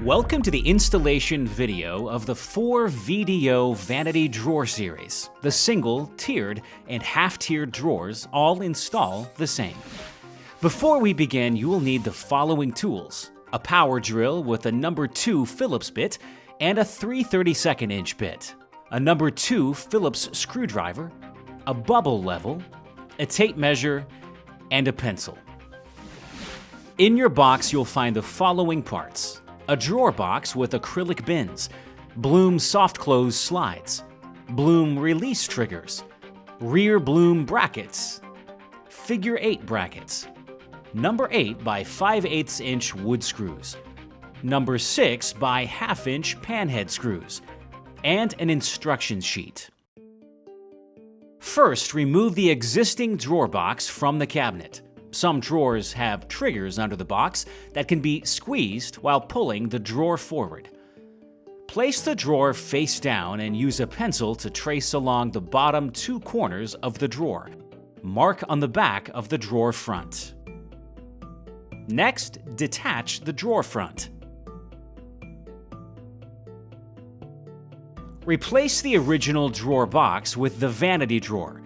Welcome to the installation video of the 4 VDO Vanity Drawer Series. The single, tiered, and half-tiered drawers all install the same. Before we begin, you will need the following tools: a power drill with a number 2 Phillips bit and a 3/32 inch bit, a number 2 Phillips screwdriver, a bubble level, a tape measure, and a pencil. In your box, you'll find the following parts: a drawer box with acrylic bins, Bloom soft close slides, Bloom release triggers, rear Bloom brackets, figure 8 brackets, number 8 by 5/8 inch wood screws, number 6 by 1/2 inch panhead screws, and an instruction sheet. First, remove the existing drawer box from the cabinet. Some drawers have triggers under the box that can be squeezed while pulling the drawer forward. Place the drawer face down and use a pencil to trace along the bottom 2 corners of the drawer. Mark on the back of the drawer front. Next, detach the drawer front. Replace the original drawer box with the vanity drawer.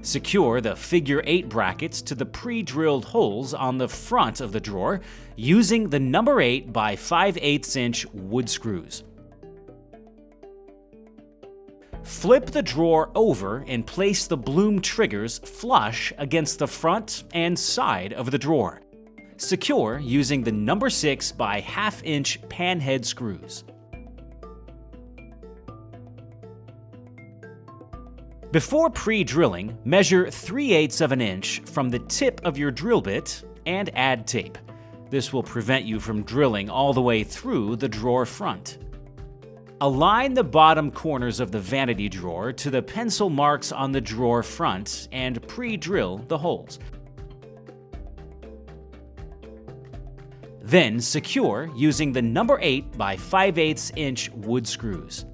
Secure the figure 8 brackets to the pre-drilled holes on the front of the drawer using the number 8 by 5/8 inch wood screws. Flip the drawer over and place the Bloom triggers flush against the front and side of the drawer. Secure using the number 6 by 1/2 inch panhead screws. Before pre-drilling, measure 3/8 of an inch from the tip of your drill bit and add tape. This will prevent you from drilling all the way through the drawer front. Align the bottom corners of the vanity drawer to the pencil marks on the drawer front and pre-drill the holes. Then secure using the number 8 by 5/8 inch wood screws.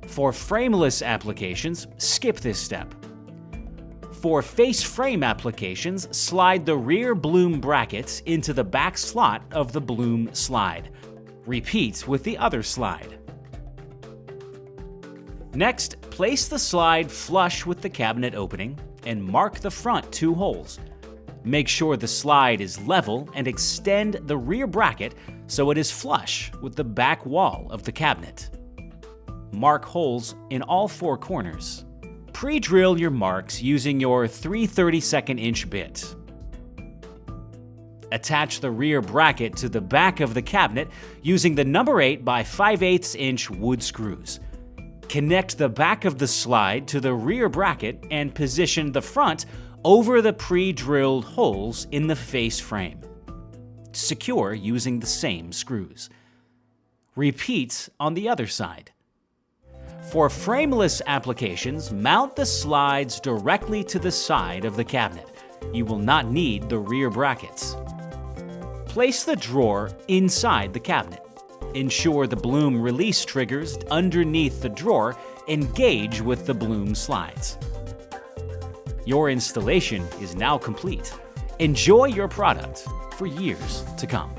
For frameless applications, skip this step. For face frame applications, slide the rear Bloom bracket into the back slot of the Bloom slide. Repeat with the other slide. Next, place the slide flush with the cabinet opening and mark the front 2 holes. Make sure the slide is level and extend the rear bracket so it is flush with the back wall of the cabinet. Mark holes in all 4 corners. Pre-drill your marks using your 3/32 inch bit. Attach the rear bracket to the back of the cabinet using the number 8 by 5/8 inch wood screws. Connect the back of the slide to the rear bracket and position the front over the pre-drilled holes in the face frame. Secure using the same screws. Repeat on the other side. For frameless applications, mount the slides directly to the side of the cabinet. You will not need the rear brackets. Place the drawer inside the cabinet. Ensure the Bloom release triggers underneath the drawer engage with the Bloom slides. Your installation is now complete. Enjoy your product for years to come.